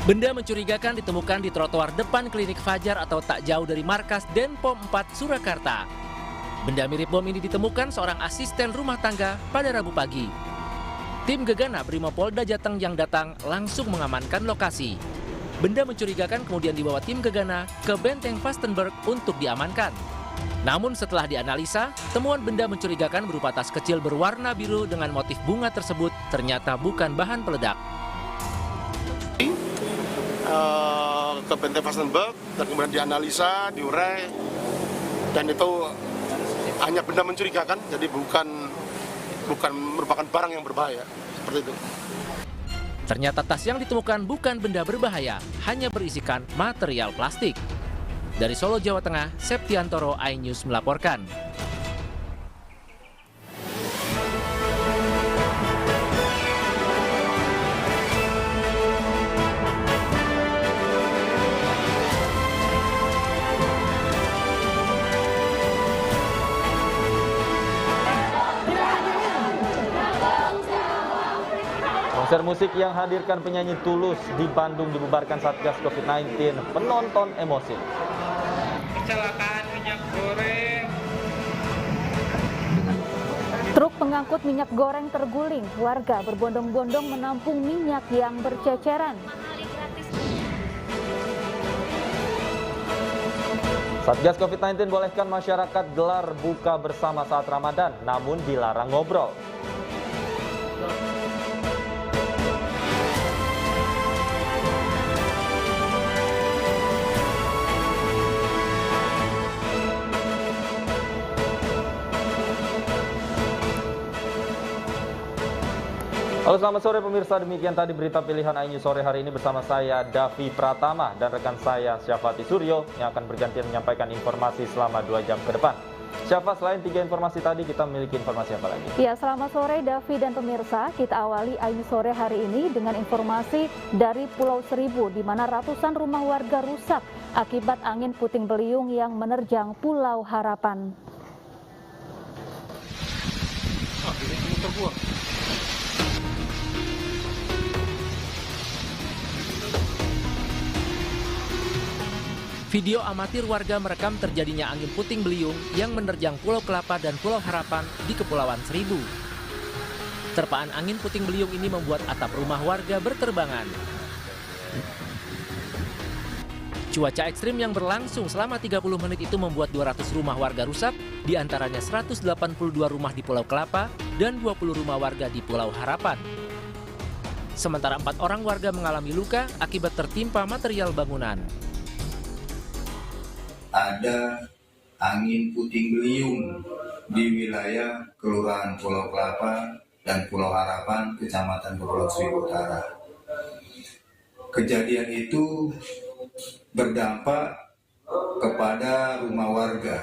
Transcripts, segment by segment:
Benda mencurigakan ditemukan di trotoar depan klinik Fajar atau tak jauh dari markas Denpom 4 Surakarta. Benda mirip bom ini ditemukan seorang asisten rumah tangga pada Rabu pagi. Tim Gegana Brimopolda Jateng yang datang langsung mengamankan lokasi. Benda mencurigakan kemudian dibawa tim Gegana ke Benteng Vastenburg untuk diamankan. Namun setelah dianalisa, temuan benda mencurigakan berupa tas kecil berwarna biru dengan motif bunga tersebut ternyata bukan bahan peledak. Ke Benteng Vastenburg dan kemudian dianalisa, diurai, dan itu hanya benda mencurigakan, jadi bukan merupakan barang yang berbahaya, seperti itu. Ternyata tas yang ditemukan bukan benda berbahaya, hanya berisikan material plastik. Dari Solo, Jawa Tengah, Septiantoro, iNews melaporkan. Konser musik yang hadirkan penyanyi Tulus di Bandung dibubarkan Satgas COVID-19. Penonton emosi. Kecelakaan minyak goreng. Truk pengangkut minyak goreng terguling. Warga berbondong-bondong menampung minyak yang berceceran. Satgas COVID-19 bolehkan masyarakat gelar buka bersama saat Ramadan, namun dilarang ngobrol. Halo, selamat sore pemirsa, demikian tadi berita pilihan iNews sore hari ini bersama saya Davi Pratama dan rekan saya Syafati Suryo yang akan bergantian menyampaikan informasi selama 2 jam ke depan. Syafa, selain 3 informasi tadi, kita memiliki informasi apa lagi? Ya, selamat sore Davi dan pemirsa. Kita awali iNews sore hari ini dengan informasi dari Pulau Seribu, di mana ratusan rumah warga rusak akibat angin puting beliung yang menerjang Pulau Harapan. Video amatir warga merekam terjadinya angin puting beliung yang menerjang Pulau Kelapa dan Pulau Harapan di Kepulauan Seribu. Terpaan angin puting beliung ini membuat atap rumah warga berterbangan. Cuaca ekstrim yang berlangsung selama 30 menit itu membuat 200 rumah warga rusak, diantaranya 182 rumah di Pulau Kelapa dan 20 rumah warga di Pulau Harapan. Sementara 4 orang warga mengalami luka akibat tertimpa material bangunan. Ada angin puting beliung di wilayah Kelurahan Pulau Kelapa dan Pulau Harapan, Kecamatan Kepulauan Seribu Utara. Kejadian itu berdampak kepada rumah warga.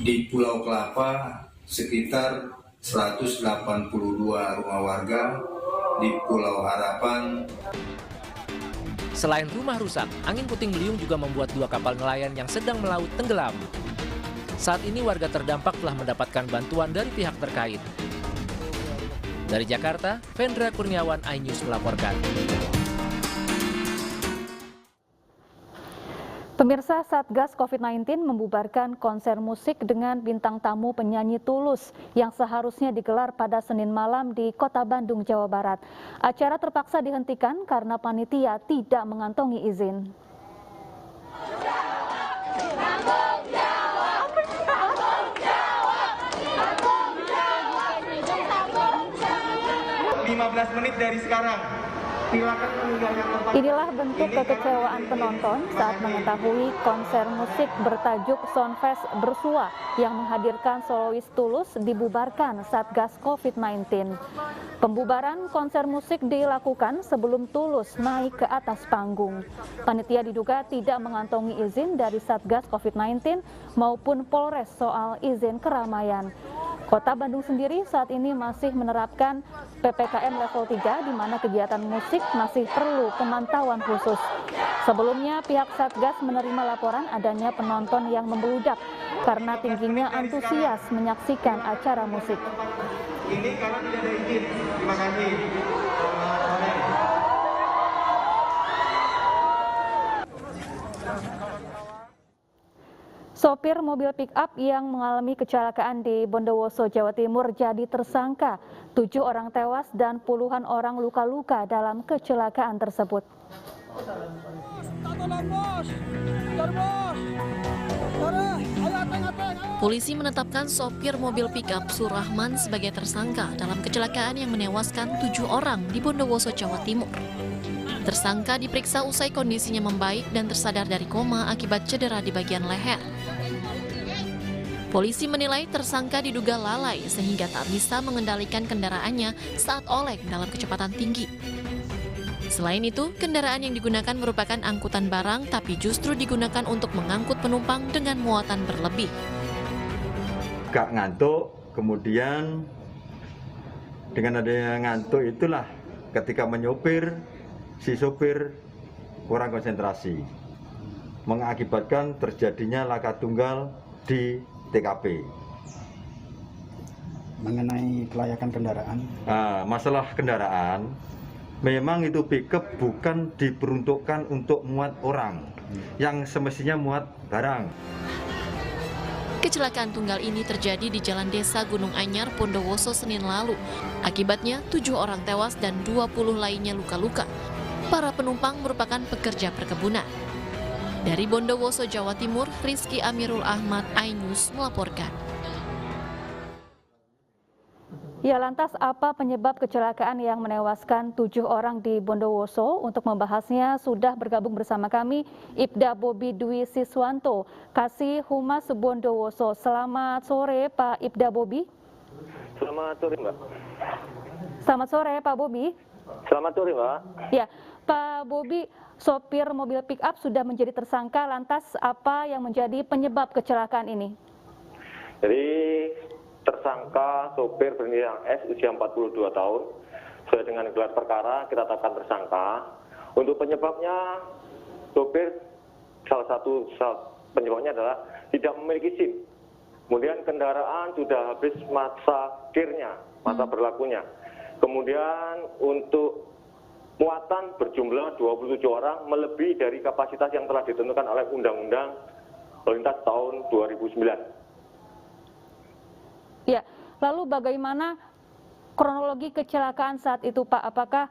Di Pulau Kelapa sekitar 182 rumah warga, di Pulau Harapan. Selain rumah rusak, angin puting beliung juga membuat 2 kapal nelayan yang sedang melaut tenggelam. Saat ini warga terdampak telah mendapatkan bantuan dari pihak terkait. Dari Jakarta, Vendra Kurniawan, iNews melaporkan. Pemirsa, Satgas COVID-19 membubarkan konser musik dengan bintang tamu penyanyi Tulus yang seharusnya digelar pada Senin malam di Kota Bandung, Jawa Barat. Acara terpaksa dihentikan karena panitia tidak mengantongi izin. 15 menit dari sekarang. Inilah bentuk kekecewaan penonton saat mengetahui konser musik bertajuk Soundfest Bersua yang menghadirkan solois Tulus dibubarkan Satgas COVID-19. Pembubaran konser musik dilakukan sebelum Tulus naik ke atas panggung. Panitia diduga tidak mengantongi izin dari Satgas COVID-19 maupun Polres soal izin keramaian. Kota Bandung sendiri saat ini masih menerapkan PPKM level 3 di mana kegiatan musik masih perlu pemantauan khusus. Sebelumnya pihak Satgas menerima laporan adanya penonton yang membludak karena tingginya antusias menyaksikan acara musik. Ini karena tidak ada izin. Terima kasih. Sopir mobil pick-up yang mengalami kecelakaan di Bondowoso, Jawa Timur jadi tersangka. 7 orang tewas dan puluhan orang luka-luka dalam kecelakaan tersebut. Polisi menetapkan sopir mobil pick-up Surahman sebagai tersangka dalam kecelakaan yang menewaskan 7 orang di Bondowoso, Jawa Timur. Tersangka diperiksa usai kondisinya membaik dan tersadar dari koma akibat cedera di bagian leher. Polisi menilai tersangka diduga lalai sehingga tak bisa mengendalikan kendaraannya saat oleng dalam kecepatan tinggi. Selain itu, kendaraan yang digunakan merupakan angkutan barang tapi justru digunakan untuk mengangkut penumpang dengan muatan berlebih. Gak ngantuk, kemudian dengan adanya ngantuk itulah ketika menyopir, si sopir kurang konsentrasi, mengakibatkan terjadinya laka tunggal di TKP. Mengenai kelayakan kendaraan? Masalah kendaraan, memang itu pickup bukan diperuntukkan untuk muat orang, yang semestinya muat barang. Kecelakaan tunggal ini terjadi di Jalan Desa Gunung Anyar, Bondowoso, Senin lalu. Akibatnya 7 orang tewas dan 20 lainnya luka-luka. Para penumpang merupakan pekerja perkebunan. Dari Bondowoso, Jawa Timur, Rizky Amirul Ahmad, iNews melaporkan. Ya, lantas apa penyebab kecelakaan yang menewaskan 7 orang di Bondowoso? Untuk membahasnya sudah bergabung bersama kami Ibda Bobi Dwi Siswanto, Kasih Humas Bondowoso. Selamat sore Pak Ibda Bobi. Selamat sore Mbak. Selamat sore Pak Bobi. Selamat sore Mbak. Ya, Pak Bobi, sopir mobil pick-up sudah menjadi tersangka, lantas apa yang menjadi penyebab kecelakaan ini? Jadi tersangka sopir berinisial S usia 42 tahun, sesuai dengan gelar perkara kita tetapkan tersangka. Untuk penyebabnya, sopir salah satu penyebabnya adalah tidak memiliki SIM. Kemudian kendaraan sudah habis masa kirnya, masa berlakunya. Kemudian untuk muatan berjumlah 27 orang, melebihi dari kapasitas yang telah ditentukan oleh Undang-Undang Lalu Lintas tahun 2009. Ya, lalu bagaimana kronologi kecelakaan saat itu Pak? Apakah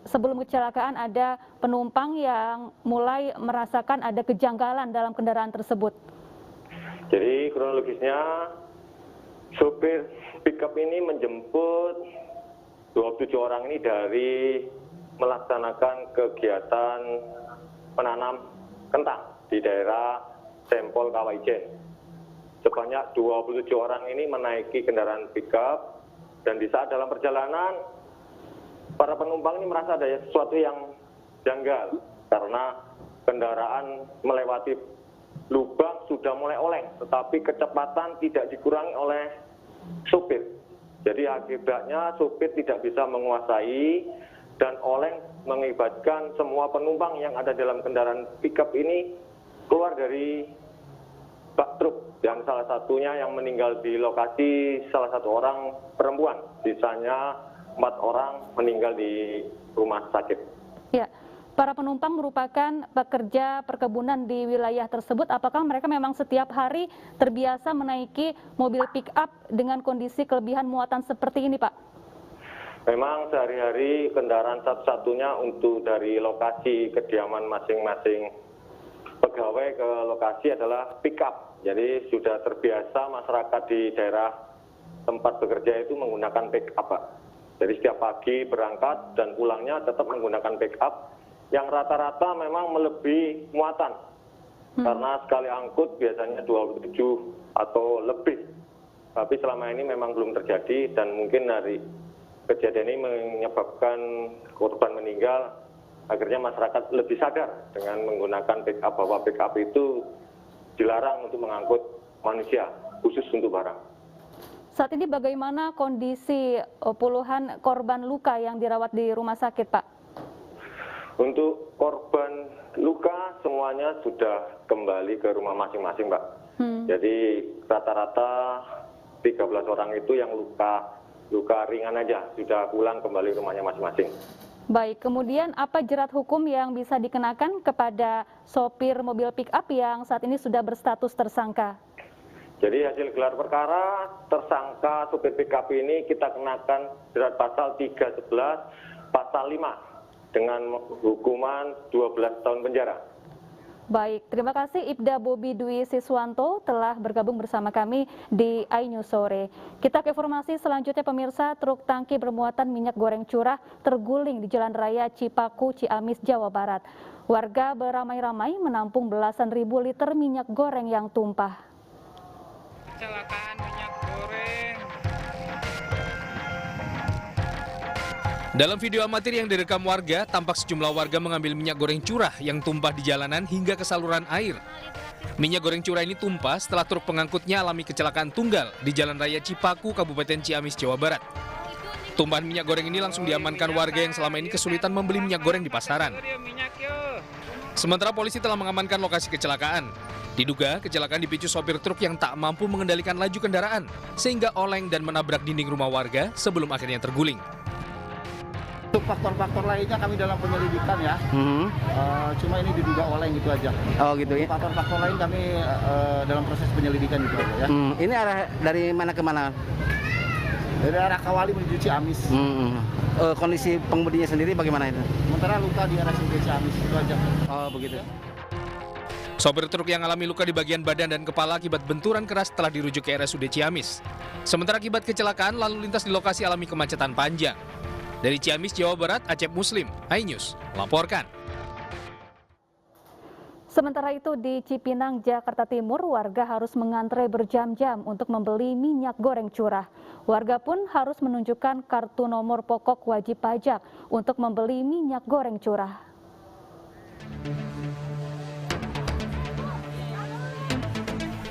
sebelum kecelakaan ada penumpang yang mulai merasakan ada kejanggalan dalam kendaraan tersebut? Jadi kronologisnya, sopir pickup ini menjemput 27 orang ini dari melaksanakan kegiatan menanam kentang di daerah Sempol Kawaijen. Sebanyak 27 orang ini menaiki kendaraan pickup, dan di saat dalam perjalanan para penumpang ini merasa ada sesuatu yang janggal karena kendaraan melewati lubang sudah mulai oleng, tetapi kecepatan tidak dikurangi oleh sopir. Jadi akibatnya sopir tidak bisa menguasai dan oleng, mengibatkan semua penumpang yang ada dalam kendaraan pickup ini keluar dari bak truk, dan salah satunya yang meninggal di lokasi salah satu orang perempuan, sisanya 4 orang meninggal di rumah sakit. Ya, para penumpang merupakan pekerja perkebunan di wilayah tersebut. Apakah mereka memang setiap hari terbiasa menaiki mobil pick-up dengan kondisi kelebihan muatan seperti ini, Pak? Memang sehari-hari kendaraan satu-satunya untuk dari lokasi kediaman masing-masing pegawai ke lokasi adalah pick-up. Jadi sudah terbiasa masyarakat di daerah tempat bekerja itu menggunakan pick-up, Pak. Jadi setiap pagi berangkat dan pulangnya tetap menggunakan pick-up yang rata-rata memang melebihi muatan. Karena sekali angkut biasanya 27 atau lebih. Tapi selama ini memang belum terjadi, dan mungkin dari kejadian ini menyebabkan korban meninggal. Akhirnya masyarakat lebih sadar dengan menggunakan pick-up, bahwa pick-up itu dilarang untuk mengangkut manusia, khusus untuk barang. Saat ini bagaimana kondisi puluhan korban luka yang dirawat di rumah sakit, Pak? Untuk korban luka semuanya sudah kembali ke rumah masing-masing, Pak. Jadi rata-rata 13 orang itu yang luka ringan aja, sudah pulang kembali rumahnya masing-masing. Baik, kemudian apa jerat hukum yang bisa dikenakan kepada sopir mobil pick-up yang saat ini sudah berstatus tersangka? Jadi hasil gelar perkara, tersangka sopir pick-up ini kita kenakan jerat pasal 311, pasal 5 dengan hukuman 12 tahun penjara. Baik, terima kasih Ibda Bobi Dwi Siswanto telah bergabung bersama kami di iNews Sore. Kita ke informasi selanjutnya pemirsa, truk tangki bermuatan minyak goreng curah terguling di Jalan Raya Cipaku, Ciamis, Jawa Barat. Warga beramai-ramai menampung belasan ribu liter minyak goreng yang tumpah. Kecelakaan minyak goreng. Dalam video amatir yang direkam warga, tampak sejumlah warga mengambil minyak goreng curah yang tumpah di jalanan hingga ke saluran air. Minyak goreng curah ini tumpah setelah truk pengangkutnya alami kecelakaan tunggal di Jalan Raya Cipaku, Kabupaten Ciamis, Jawa Barat. Tumpahan minyak goreng ini langsung diamankan warga yang selama ini kesulitan membeli minyak goreng di pasaran. Sementara polisi telah mengamankan lokasi kecelakaan. Diduga kecelakaan dipicu sopir truk yang tak mampu mengendalikan laju kendaraan, sehingga oleng dan menabrak dinding rumah warga sebelum akhirnya terguling. Untuk faktor-faktor lainnya kami dalam penyelidikan ya, cuma ini diduga oleng gitu aja. Oh gitu ya. Faktor-faktor lain kami dalam proses penyelidikan gitu aja ya. Ini arah dari mana ke mana? Dari arah Kawali menuju Ciamis. Kondisi pengemudinya sendiri bagaimana itu? Sementara luka di arah Ciamis itu aja. Oh begitu. Sopir truk yang alami luka di bagian badan dan kepala akibat benturan keras telah dirujuk ke RSUD Ciamis. Sementara akibat kecelakaan, lalu lintas di lokasi alami kemacetan panjang. Dari Ciamis, Jawa Barat, Acep Muslim, iNews melaporkan. Sementara itu di Cipinang, Jakarta Timur, warga harus mengantre berjam-jam untuk membeli minyak goreng curah. Warga pun harus menunjukkan kartu nomor pokok wajib pajak untuk membeli minyak goreng curah.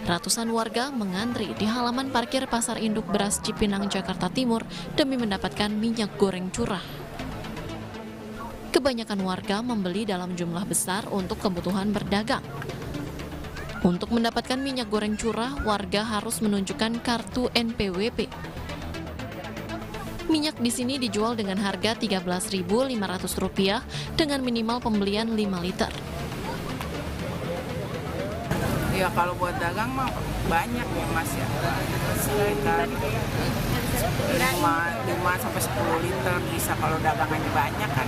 Ratusan warga mengantri di halaman parkir Pasar Induk Beras Cipinang, Jakarta Timur demi mendapatkan minyak goreng curah. Kebanyakan warga membeli dalam jumlah besar untuk kebutuhan berdagang. Untuk mendapatkan minyak goreng curah, warga harus menunjukkan kartu NPWP. Minyak di sini dijual dengan harga Rp13.500 dengan minimal pembelian 5 liter. Ya kalau buat dagang mah banyak ya Mas ya, sekitar 5 sampai 10 liter bisa kalau dagangannya banyak kan.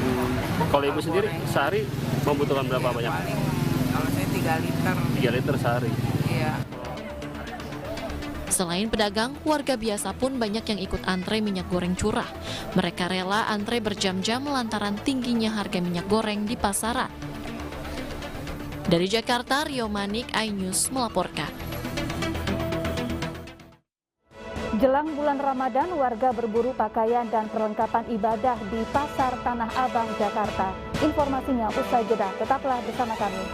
Kalau ibu sendiri sehari membutuhkan berapa banyak? Paling, kalau saya 3 liter. 3 liter sehari? Iya. Selain pedagang, warga biasa pun banyak yang ikut antre minyak goreng curah. Mereka rela antre berjam-jam lantaran tingginya harga minyak goreng di pasaran. Dari Jakarta, Rio Manik, iNews melaporkan. Jelang bulan Ramadan, warga berburu pakaian dan perlengkapan ibadah di Pasar Tanah Abang, Jakarta. Informasinya usai jeda, tetaplah bersama kami.